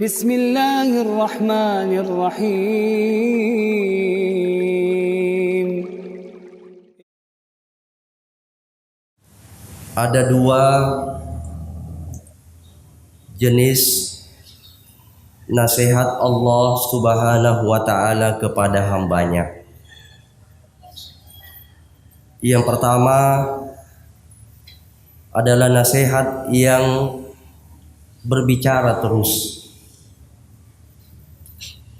Bismillahirrahmanirrahim. Ada dua jenis nasihat Allah Subhanahu wa ta'ala kepada hambanya. Yang pertama adalah nasihat yang berbicara terus.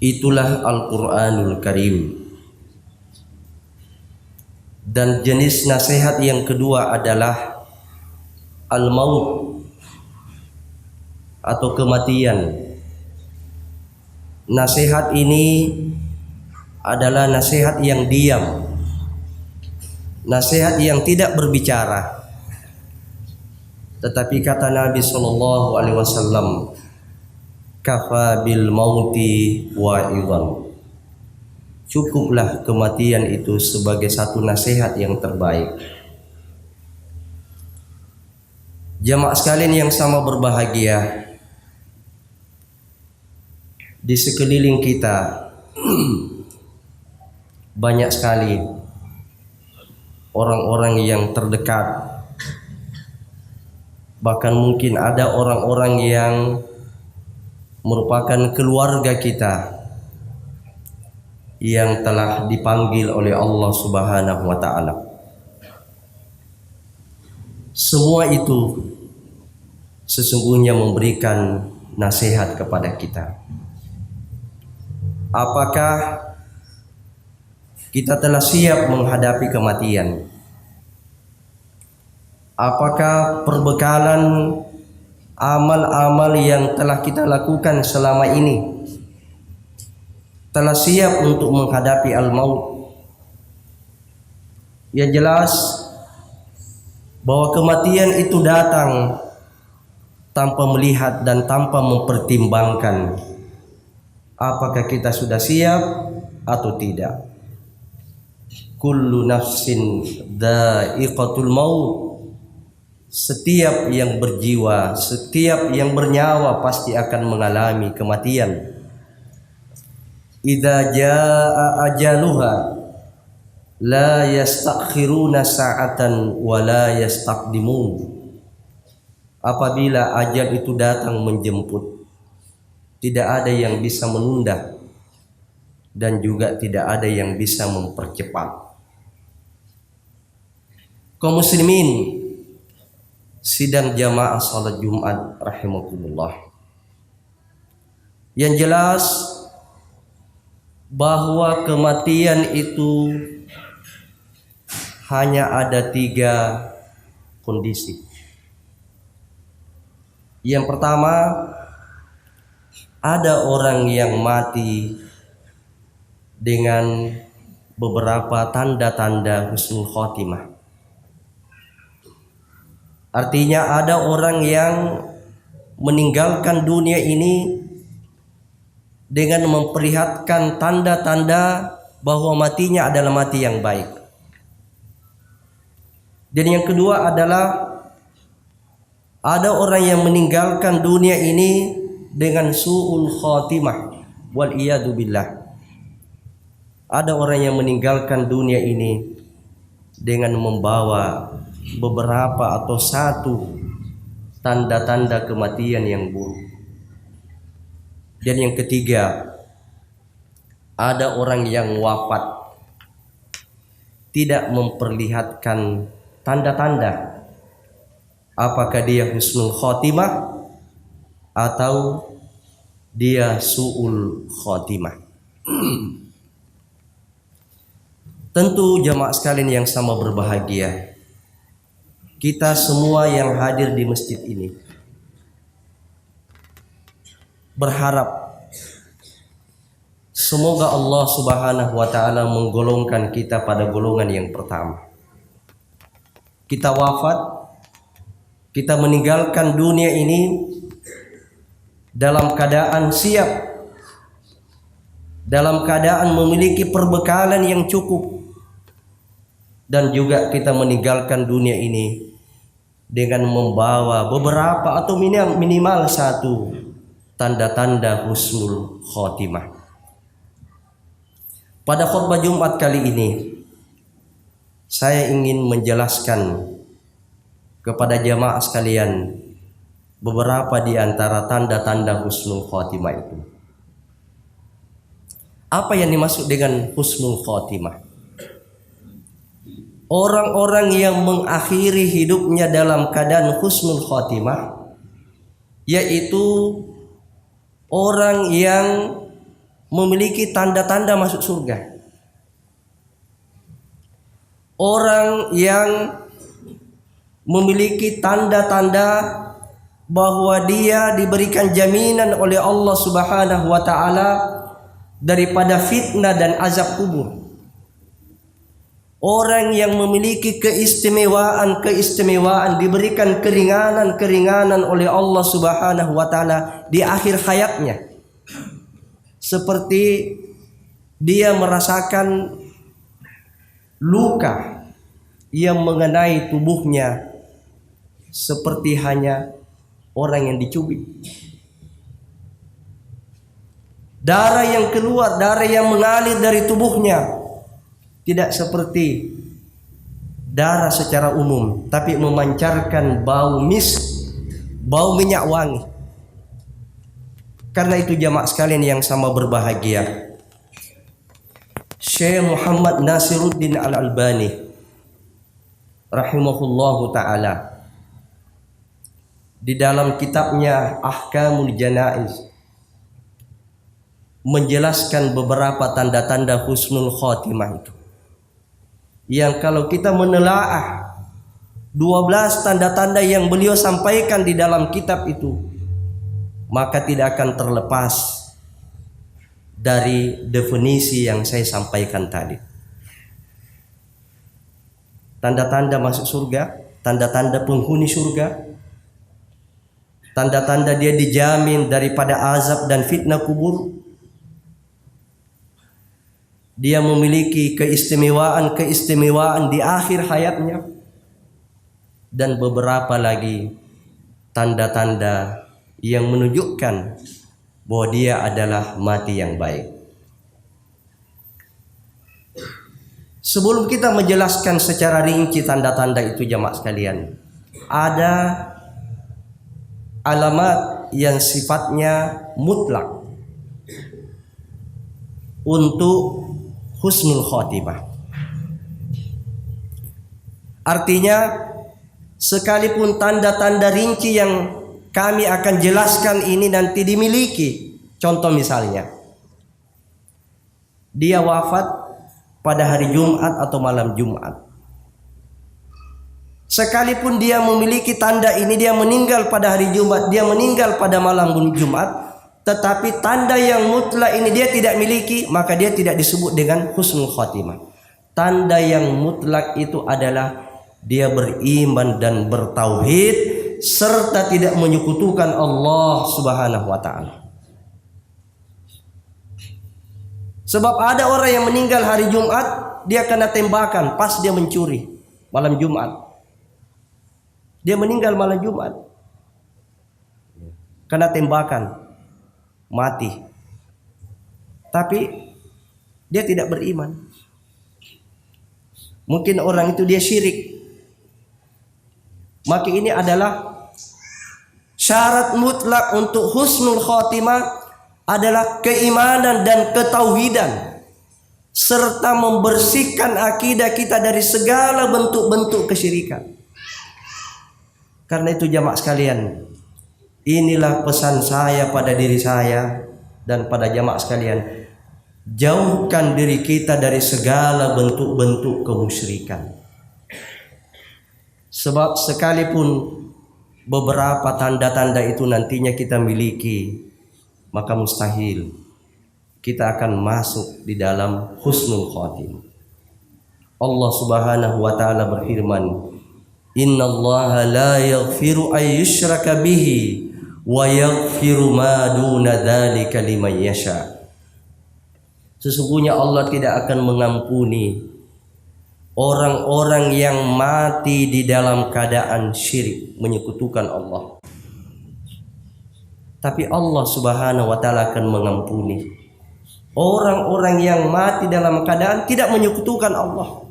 Itulah Al-Quranul Karim. Dan jenis nasihat yang kedua adalah al-maut atau kematian. Nasihat ini adalah nasihat yang diam, nasihat yang tidak berbicara. Tetapi kata Nabi sallallahu alaihi wasallam, kafa bil mauti wa'idhan. Cukuplah kematian itu sebagai satu nasihat yang terbaik. Jamaah sekalian yang sama berbahagia, di sekeliling kita banyak sekali orang-orang yang terdekat, bahkan mungkin ada orang-orang yang merupakan keluarga kita yang telah dipanggil oleh Allah Subhanahu wa ta'ala. Semua itu sesungguhnya memberikan nasihat kepada kita. Apakah kita telah siap menghadapi kematian? Apakah perbekalan amal-amal yang telah kita lakukan selama ini telah siap untuk menghadapi al-maut? Yang jelas bahwa kematian itu datang tanpa melihat dan tanpa mempertimbangkan apakah kita sudah siap atau tidak. Kullu nafsin dha'iqatul maut. Setiap yang berjiwa, setiap yang bernyawa pasti akan mengalami kematian. Idza jaa ajaluha la yastakhiruna sa'atan wa la yastaqdimun. Apabila ajal itu datang menjemput, tidak ada yang bisa menunda dan juga tidak ada yang bisa mempercepat. Kaum muslimin sidang jamaah salat Jumat rahimakumullah. Yang jelas bahwa kematian itu hanya ada 3 kondisi. Yang pertama, ada orang yang mati dengan beberapa tanda-tanda husnul khotimah. Artinya ada orang yang meninggalkan dunia ini dengan memperlihatkan tanda-tanda bahwa matinya adalah mati yang baik. Dan yang kedua adalah ada orang yang meninggalkan dunia ini dengan su'ul khotimah, wal iyadu billah. Ada orang yang meninggalkan dunia ini dengan membawa beberapa atau satu tanda-tanda kematian yang buruk. Dan yang ketiga, ada orang yang wafat tidak memperlihatkan tanda-tanda apakah dia husnul khotimah atau dia su'ul khotimah. Tentu jamaah sekalian yang sama berbahagia, kita semua yang hadir di masjid ini berharap semoga Allah Subhanahu wa ta'ala menggolongkan kita pada golongan yang pertama. Kita wafat, kita meninggalkan dunia ini dalam keadaan siap, dalam keadaan memiliki perbekalan yang cukup, dan juga kita meninggalkan dunia ini dengan membawa beberapa atau minimal satu tanda-tanda husnul khotimah. Pada khutbah Jumat kali ini saya ingin menjelaskan kepada jamaah sekalian beberapa di antara tanda-tanda husnul khotimah itu. Apa yang dimaksud dengan husnul khotimah? Orang-orang yang mengakhiri hidupnya dalam keadaan husnul khotimah, yaitu orang yang memiliki tanda-tanda masuk surga. Orang yang memiliki tanda-tanda bahwa dia diberikan jaminan oleh Allah Subhanahu wa taala daripada fitnah dan azab kubur. Orang yang memiliki keistimewaan diberikan keringanan oleh Allah Subhanahu wa taala di akhir hayatnya. Seperti dia merasakan luka yang mengenai tubuhnya seperti hanya orang yang dicubit. Darah yang keluar, darah yang mengalir dari tubuhnya tidak seperti darah secara umum, tapi memancarkan bau minyak wangi. Karena itu jamaah sekalian yang sama berbahagia, Syekh Muhammad Nasiruddin Al-Albani rahimahullahu ta'ala di dalam kitabnya Ahkamul Janaiz menjelaskan beberapa tanda-tanda husnul khotimah itu, yang kalau kita menelaah 12 tanda-tanda yang beliau sampaikan di dalam kitab itu, maka tidak akan terlepas dari definisi yang saya sampaikan tadi. Tanda-tanda masuk surga, tanda-tanda penghuni surga, tanda-tanda dia dijamin daripada azab dan fitnah kubur. Dia memiliki keistimewaan di akhir hayatnya, dan beberapa lagi tanda-tanda yang menunjukkan bahwa dia adalah mati yang baik. Sebelum kita menjelaskan secara rinci tanda-tanda itu jamaah sekalian, ada alamat yang sifatnya mutlak untuk husnul khotimah. Artinya, sekalipun tanda-tanda rinci yang kami akan jelaskan ini nanti dimiliki, contoh misalnya dia wafat pada hari Jumat atau malam Jumat, sekalipun dia memiliki tanda ini, dia meninggal pada hari Jumat, dia meninggal pada malam Jumat, tetapi tanda yang mutlak ini dia tidak miliki, maka dia tidak disebut dengan husnul khotimah. Tanda yang mutlak itu adalah dia beriman dan bertauhid serta tidak menyekutukan Allah Subhanahu wa taala. Sebab ada orang yang meninggal hari Jumat, dia kena tembakan pas dia mencuri malam Jumat. Dia meninggal malam Jumat, kena tembakan, mati. Tapi dia tidak beriman. Mungkin orang itu dia syirik. Maka ini adalah syarat mutlak untuk husnul khotimah, adalah keimanan dan ketauhidan serta membersihkan akidah kita dari segala bentuk-bentuk kesyirikan. Karena itu jamaah sekalian, inilah pesan saya pada diri saya dan pada jamaah sekalian, jauhkan diri kita dari segala bentuk-bentuk kemusyrikan. Sebab sekalipun beberapa tanda-tanda itu nantinya kita miliki, maka mustahil kita akan masuk di dalam husnul khotimah. Allah Subhanahu wa taala berfirman, "Innallaha la yaghfiru ay yushraka bihi wa yaghfiru ma duna dzalika liman yasha." Sesungguhnya Allah tidak akan mengampuni orang-orang yang mati di dalam keadaan syirik, menyekutukan Allah. tapi Allah Subhanahu wa taala akan mengampuni orang-orang yang mati dalam keadaan tidak menyekutukan Allah.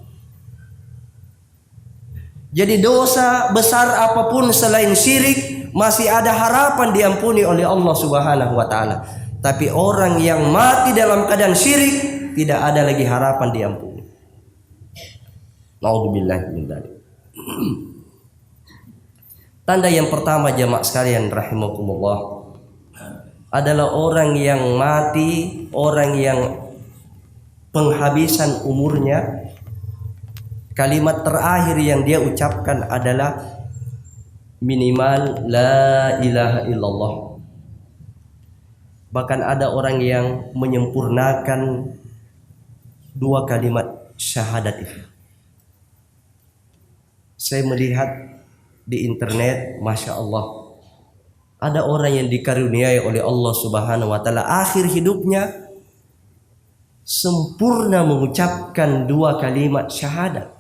Jadi dosa besar apapun selain syirik masih ada harapan diampuni oleh Allah Subhanahu wa taala. Tapi orang yang mati dalam keadaan syirik tidak ada lagi harapan diampuni. Naudzubillah min dzalik. Tanda yang pertama jamaah sekalian rahimakumullah adalah orang yang mati, orang yang penghabisan umurnya, kalimat terakhir yang dia ucapkan adalah minimal la ilaha illallah. Bahkan ada orang yang menyempurnakan dua kalimat syahadat itu. Saya melihat di internet, Masya Allah, ada orang yang dikaruniai oleh Allah Subhanahu wa taala akhir hidupnya sempurna mengucapkan dua kalimat syahadat.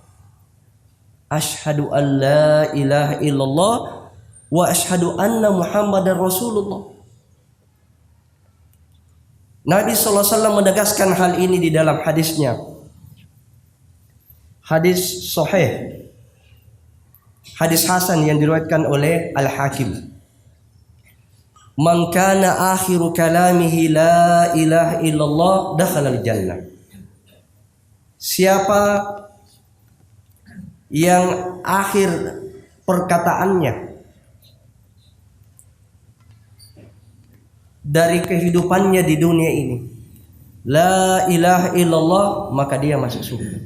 Asyhadu an la ilaha illallah wa asyhadu anna Muhammadar Rasulullah. Nabi sallallahu alaihi wasallam menegaskan hal ini di dalam hadisnya. Hadis sahih. Hadis hasan yang diriwayatkan oleh Al-Hakim. Man kana akhiru kalamihi la ilaha illallah dakhala al-jannah. Siapa yang akhir perkataannya dari kehidupannya di dunia ini la ilaha illallah, maka dia masuk surga.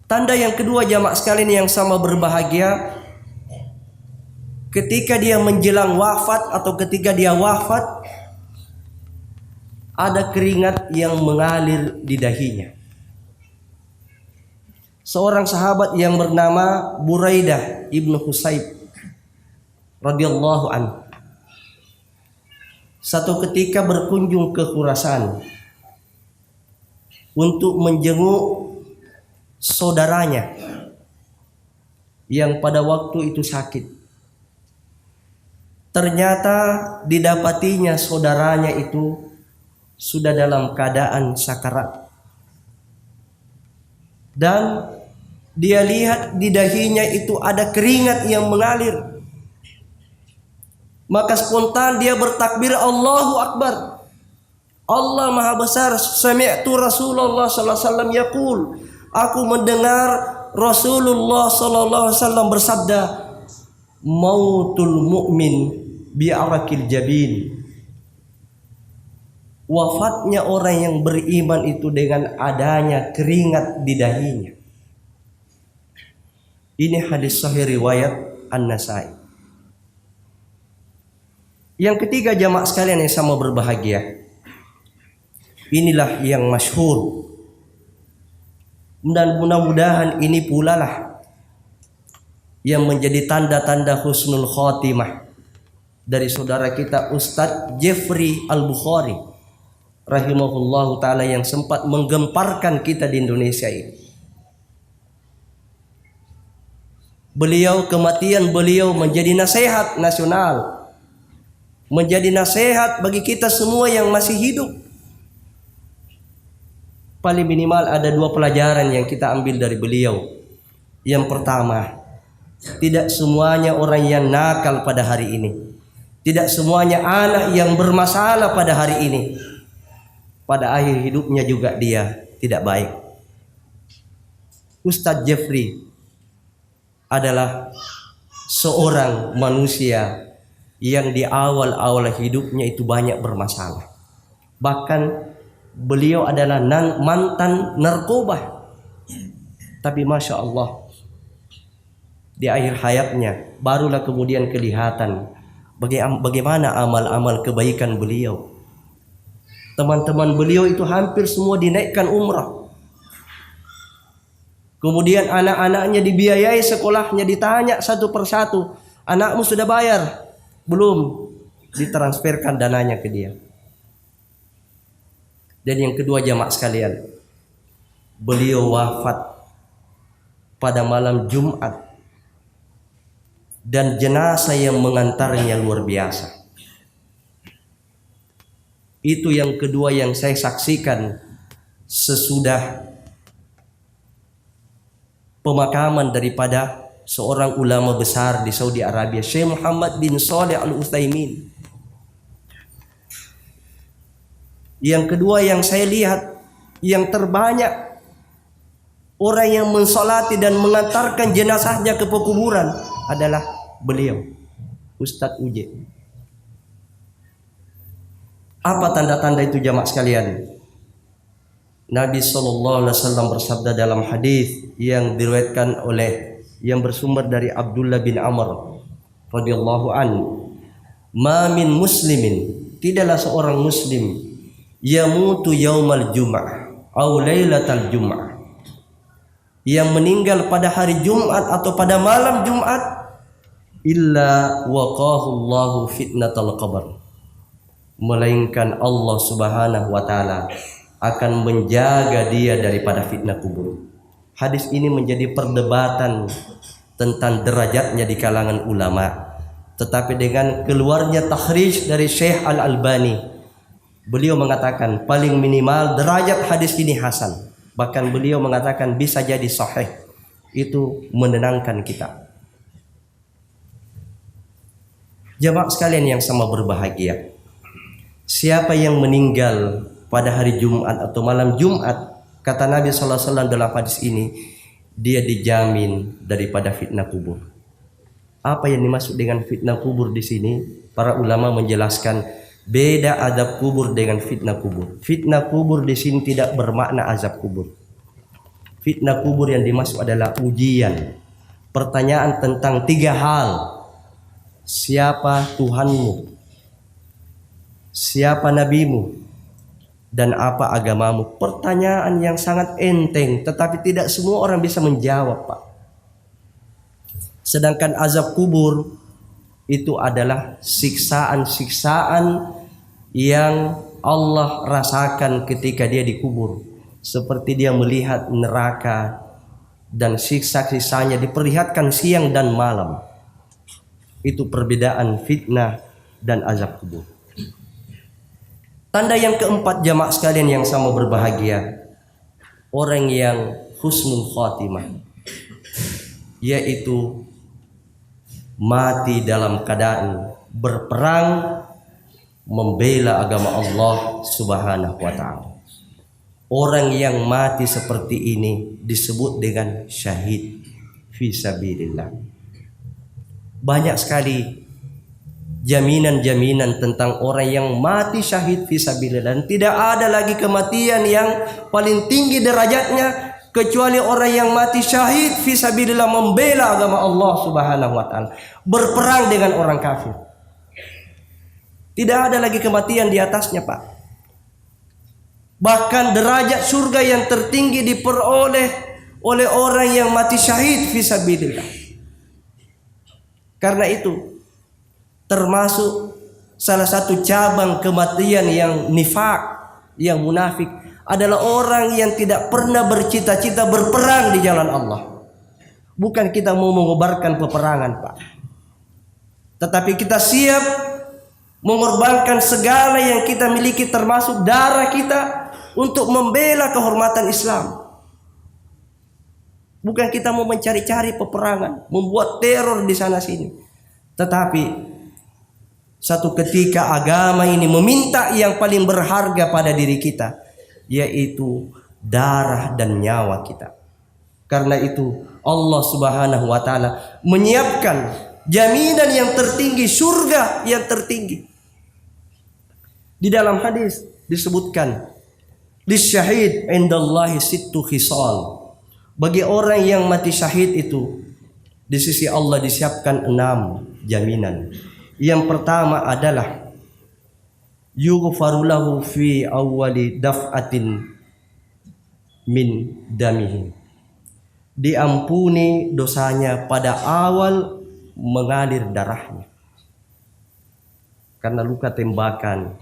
Tanda yang kedua jamaah sekalian yang sama berbahagia, ketika dia menjelang wafat atau ketika dia wafat, ada keringat yang mengalir di dahinya. Seorang sahabat yang bernama Buraidah ibnu Husayb radhiyallahu anhu satu ketika berkunjung ke Khurasan untuk menjenguk saudaranya yang pada waktu itu sakit. Ternyata didapatinya saudaranya itu sudah dalam keadaan sakarat. Dan dia lihat di dahinya itu ada keringat yang mengalir. Maka spontan dia bertakbir Allahu Akbar. Allah Maha Besar. Sami'tu Rasulullah sallallahu alaihi wasallam yaqul, aku mendengar Rasulullah sallallahu alaihi wasallam bersabda, mautul mu'min bi'arakil jabin. Wafatnya orang yang beriman itu dengan adanya keringat di dahinya. Ini hadis sahih riwayat An-Nasai. Yang ketiga jamaah sekalian yang sama berbahagia, inilah yang masyhur, dan mudah-mudahan ini pula lah yang menjadi tanda-tanda husnul khotimah dari saudara kita Ustadz Jeffrey Al-Bukhari rahimahullahu ta'ala yang sempat menggemparkan kita di Indonesia ini. Kematian beliau menjadi nasihat nasional, menjadi nasihat bagi kita semua yang masih hidup. Paling minimal ada dua pelajaran yang kita ambil dari beliau. Yang pertama, tidak semuanya orang yang nakal pada hari ini, tidak semuanya anak yang bermasalah pada hari ini, pada akhir hidupnya juga dia tidak baik. Ustadz Jeffrey adalah seorang manusia yang di awal-awal hidupnya itu banyak bermasalah. Bahkan beliau adalah mantan narkoba. Tapi Masya Allah, di akhir hayatnya barulah kemudian kelihatan bagaimana amal-amal kebaikan beliau. Teman-teman beliau itu hampir semua dinaikkan umrah. Kemudian anak-anaknya dibiayai sekolahnya, ditanya satu persatu, anakmu sudah bayar? Belum. Ditransferkan dananya ke dia. Dan yang kedua jamaah sekalian, beliau wafat pada malam Jumat dan jenazah yang mengantarnya luar biasa. Itu yang kedua yang saya saksikan sesudah pemakaman daripada seorang ulama besar di Saudi Arabia, Syekh Muhammad bin Shalih Al-Utsaimin. Yang kedua yang saya lihat, yang terbanyak orang yang mensolati dan mengantarkan jenazahnya ke pekuburan adalah beliau, Ustadz Uje. Apa tanda-tanda itu jamaah sekalian? Nabi SAW bersabda dalam hadis yang diriwayatkan oleh yang bersumber dari Abdullah bin Amr radhiyallahu anhu, "Ma min muslimin, tidaklah seorang muslim yamutu yaumal jum'ah au lailatal jum'ah, yang meninggal pada hari Jumat atau pada malam Jumat, illa waqahu Allahu fitnatal qabr, melainkan Allah Subhanahu wa taala akan menjaga dia daripada fitnah kubur." Hadis ini menjadi perdebatan tentang derajatnya di kalangan ulama, tetapi dengan keluarnya takhrij dari Syekh Al-Albani, beliau mengatakan paling minimal derajat hadis ini hasan. Bahkan beliau mengatakan bisa jadi sahih. Itu menenangkan kita. Jamaah sekalian yang sama berbahagia, siapa yang meninggal pada hari Jumat atau malam Jumat, kata Nabi SAW dalam hadis ini, dia dijamin daripada fitnah kubur. Apa yang dimaksud dengan fitnah kubur di sini? Para ulama menjelaskan beda azab kubur dengan fitnah kubur. Fitnah kubur di sini tidak bermakna azab kubur. Fitnah kubur yang dimaksud adalah ujian, pertanyaan tentang 3 hal. Siapa Tuhanmu? Siapa nabimu? Dan apa agamamu? Pertanyaan yang sangat enteng, tetapi tidak semua orang bisa menjawab, Pak. Sedangkan azab kubur itu adalah siksaan-siksaan yang Allah rasakan ketika dia dikubur, seperti dia melihat neraka dan siksa-siksanya diperlihatkan siang dan malam. Itu perbedaan fitnah dan azab kubur. Tanda yang keempat jamaah sekalian yang sama berbahagia, orang yang husnul khatimah, yaitu mati dalam keadaan berperang membela agama Allah Subhanahu wa taala. Orang yang mati seperti ini disebut dengan syahid fi sabilillah. Banyak sekali jaminan-jaminan tentang orang yang mati syahid fi sabilillah, dan tidak ada lagi kematian yang paling tinggi derajatnya kecuali orang yang mati syahid fi sabilillah, membela agama Allah Subhanahu wa taala, berperang dengan orang kafir. Tidak ada lagi kematian di atasnya, Pak. Bahkan derajat surga yang tertinggi diperoleh oleh orang yang mati syahid fi sabilillah. Karena itu termasuk salah satu cabang kematian yang nifak, yang munafik, adalah orang yang tidak pernah bercita-cita berperang di jalan Allah. Bukan kita mau mengobarkan peperangan, Pak, tetapi kita siap mengorbankan segala yang kita miliki, termasuk darah kita, untuk membela kehormatan Islam. Bukan kita mau mencari-cari peperangan, membuat teror di sana sini, tetapi satu ketika agama ini meminta yang paling berharga pada diri kita, yaitu darah dan nyawa kita. Karena itu Allah Subhanahu wa taala menyiapkan jaminan yang tertinggi, surga yang tertinggi. Di dalam hadis disebutkan, lisyahid indallahi sittu khisal. Bagi orang yang mati syahid itu di sisi Allah disiapkan 6 jaminan. Yang pertama adalah yughfaru lahu fi awwali daf'atin min damihi. Diampuni dosanya pada awal mengalir darahnya. Karena luka tembakan,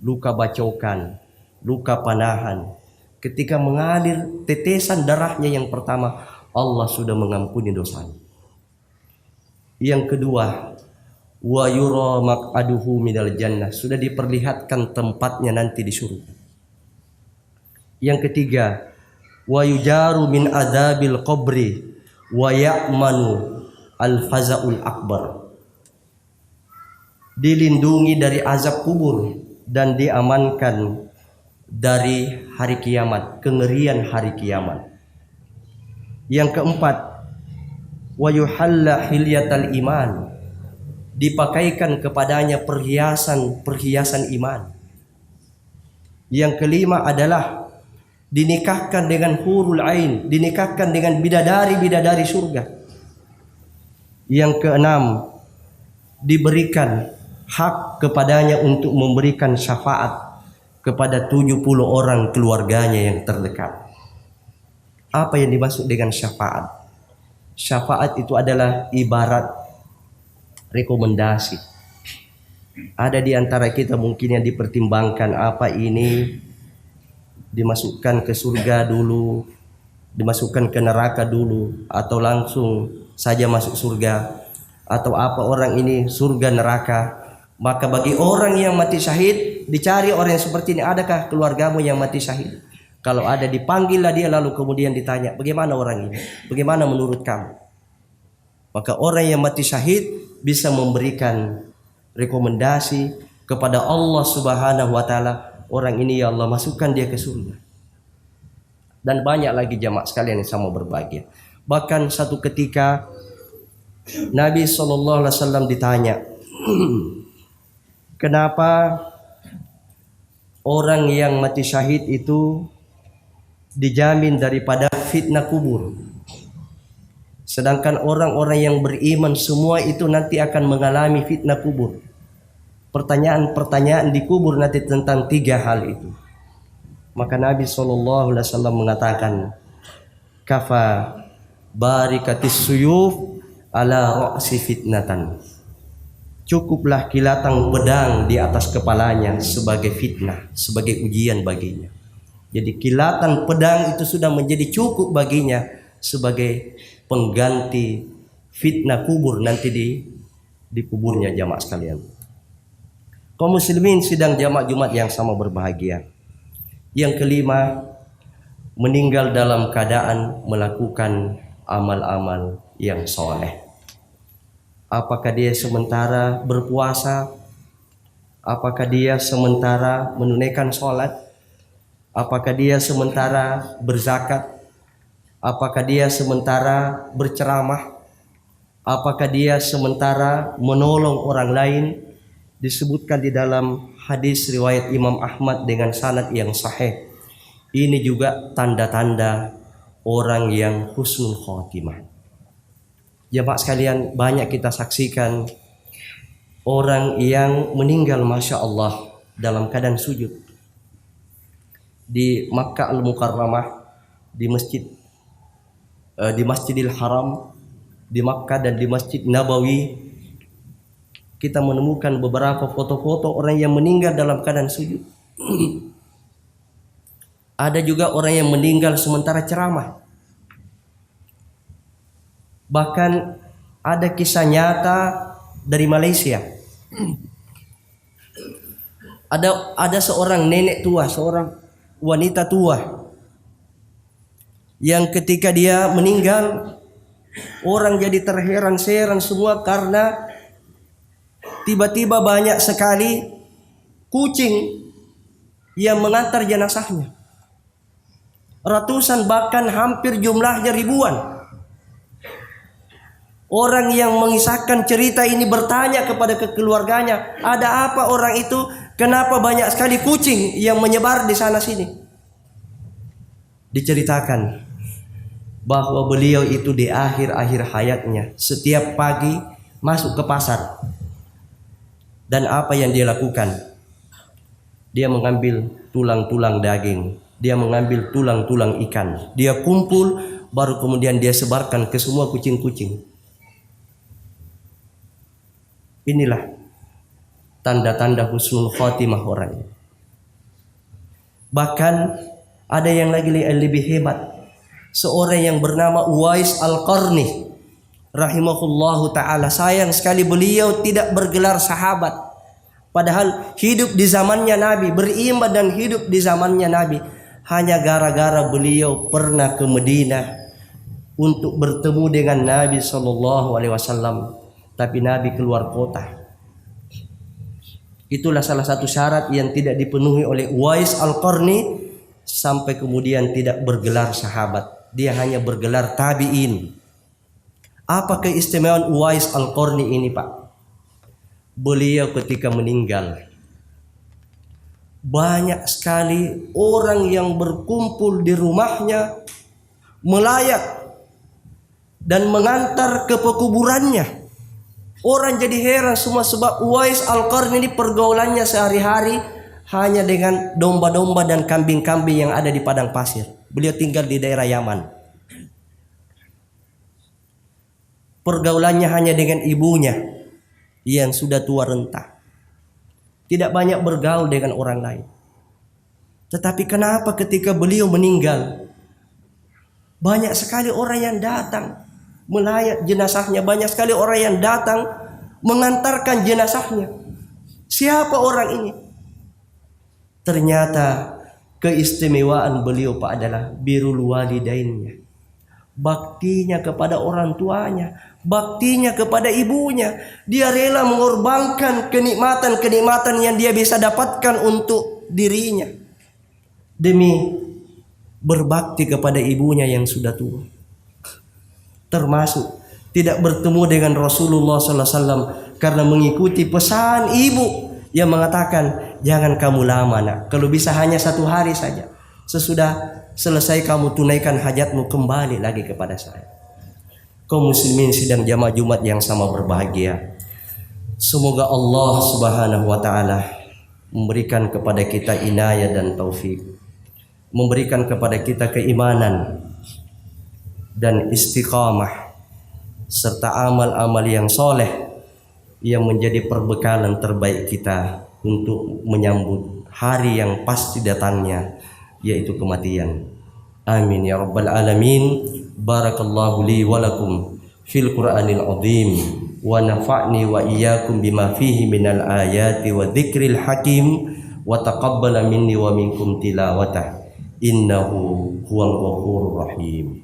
luka bacokan, luka panahan, ketika mengalir tetesan darahnya yang pertama, Allah sudah mengampuni dosanya. Yang kedua, wa yura maq'aduhu minal jannah, sudah diperlihatkan tempatnya nanti di surga. Yang ketiga, wa yujaru min adzabil qabri wa ya'manu al-fazaul akbar, dilindungi dari azab kubur dan diamankan dari hari kiamat, kengerian hari kiamat. Yang keempat, wa yuhalla hilyatal iman, dipakaikan kepadanya perhiasan iman. Yang kelima adalah dinikahkan dengan hurul ain, dinikahkan dengan bidadari surga. Yang keenam, diberikan hak kepadanya untuk memberikan syafaat kepada 70 orang keluarganya yang terdekat. Apa yang dimaksud dengan syafaat? Syafaat itu adalah ibarat rekomendasi. Ada di antara kita mungkin yang dipertimbangkan, apa ini dimasukkan ke surga dulu, dimasukkan ke neraka dulu, atau langsung saja masuk surga, atau apa orang ini surga neraka. Maka bagi orang yang mati syahid, dicari orang yang seperti ini, adakah keluargamu yang mati syahid? Kalau ada, dipanggillah dia, lalu kemudian ditanya, bagaimana orang ini? Bagaimana menurut kamu? Maka orang yang mati syahid bisa memberikan rekomendasi kepada Allah Subhanahu wa taala, orang ini ya Allah masukkan dia ke surga. Dan banyak lagi jamaah sekalian yang sama berbahagia. Bahkan satu ketika Nabi SAW ditanya, kenapa orang yang mati syahid itu dijamin daripada fitnah kubur, sedangkan orang-orang yang beriman semua itu nanti akan mengalami fitnah kubur. Pertanyaan-pertanyaan di kubur nanti tentang 3 hal itu. Maka Nabi SAW mengatakan, kafa barikatis suyuf ala ra'si fitnatan, cukuplah kilatan pedang di atas kepalanya sebagai fitnah, sebagai ujian baginya. Jadi kilatan pedang itu sudah menjadi cukup baginya sebagai pengganti fitnah kubur nanti di kuburnya jamaah sekalian. Kaum muslimin sidang jamaah Jumat yang sama berbahagia. Yang kelima, meninggal dalam keadaan melakukan amal-amal yang soleh. Apakah dia sementara berpuasa? Apakah dia sementara menunaikan sholat? Apakah dia sementara berzakat? Apakah dia sementara berceramah? Apakah dia sementara menolong orang lain? Disebutkan di dalam hadis riwayat Imam Ahmad dengan sanad yang sahih. Ini juga tanda-tanda orang yang husnul khotimah. Jemaah sekalian, banyak kita saksikan orang yang meninggal Masya Allah dalam keadaan sujud di Makkah Al-Mukarramah, di Masjidil Haram, di Makkah dan di Masjid Nabawi. Kita menemukan beberapa foto-foto orang yang meninggal dalam keadaan sujud. Ada juga orang yang meninggal sementara ceramah. Bahkan ada kisah nyata dari Malaysia. Ada seorang nenek tua, seorang wanita tua, yang ketika dia meninggal, orang jadi terheran-heran semua karena tiba-tiba banyak sekali kucing yang mengantar jenazahnya. Ratusan, bahkan hampir jumlahnya ribuan. Orang yang mengisahkan cerita ini bertanya kepada keluarganya, ada apa orang itu? Kenapa banyak sekali kucing yang menyebar di sana sini? Diceritakan bahwa beliau itu di akhir-akhir hayatnya setiap pagi masuk ke pasar. Dan apa yang dia lakukan? Dia mengambil tulang-tulang daging, dia mengambil tulang-tulang ikan, dia kumpul, baru kemudian dia sebarkan ke semua kucing-kucing. Inilah tanda-tanda husnul khotimah orang. Bahkan ada yang lagi lebih hebat. Seorang yang bernama Uwais Al-Qarni. rahimahullahu taala, sayang sekali beliau tidak bergelar sahabat. Padahal hidup di zamannya Nabi, beriman dan hidup di zamannya Nabi. Hanya gara-gara beliau pernah ke Madinah untuk bertemu dengan Nabi sallallahu alaihi wasallam, tapi Nabi keluar kota. Itulah salah satu syarat yang tidak dipenuhi oleh Uwais Al-Qarni, sampai kemudian tidak bergelar sahabat. Dia hanya bergelar tabi'in. Apa keistimewaan Uwais Al-Qarni ini, Pak? Beliau ketika meninggal, banyak sekali orang yang berkumpul di rumahnya, melayat dan mengantar ke pekuburannya. Orang jadi heran semua sebab Uwais Al-Qarni ini pergaulannya sehari-hari hanya dengan domba-domba dan kambing-kambing yang ada di padang pasir. Beliau tinggal di daerah Yaman. Pergaulannya hanya dengan ibunya yang sudah tua renta. Tidak banyak bergaul dengan orang lain. Tetapi kenapa ketika beliau meninggal, banyak sekali orang yang datang melayat jenazahnya, banyak sekali orang yang datang mengantarkan jenazahnya. Siapa orang ini? Ternyata keistimewaan beliau, Pak, adalah birrul walidainnya. Baktinya kepada orang tuanya, baktinya kepada ibunya. Dia rela mengorbankan kenikmatan-kenikmatan yang dia bisa dapatkan untuk dirinya demi berbakti kepada ibunya yang sudah tua. Termasuk tidak bertemu dengan Rasulullah sallallahu alaihi wasallam karena mengikuti pesan ibu yang mengatakan, jangan kamu lama nak, kalau bisa hanya 1 hari saja. Sesudah selesai kamu tunaikan hajatmu, kembali lagi kepada saya. Kaum muslimin sidang jamaah Jumat yang sama berbahagia, semoga Allah subhanahu wa ta'ala memberikan kepada kita inayah dan taufik, memberikan kepada kita keimanan dan istiqamah, serta amal-amal yang soleh yang menjadi perbekalan terbaik kita untuk menyambut hari yang pasti datangnya, yaitu kematian. Amin ya rabbal alamin. Barakallahu li wa lakum fil Qur'anil azim wa nafa'ni wa iyyakum bima fihi minal ayati wa dzikril hakim wa taqabbala minni wa minkum tilawatah innahu huwal ghafurur rahim.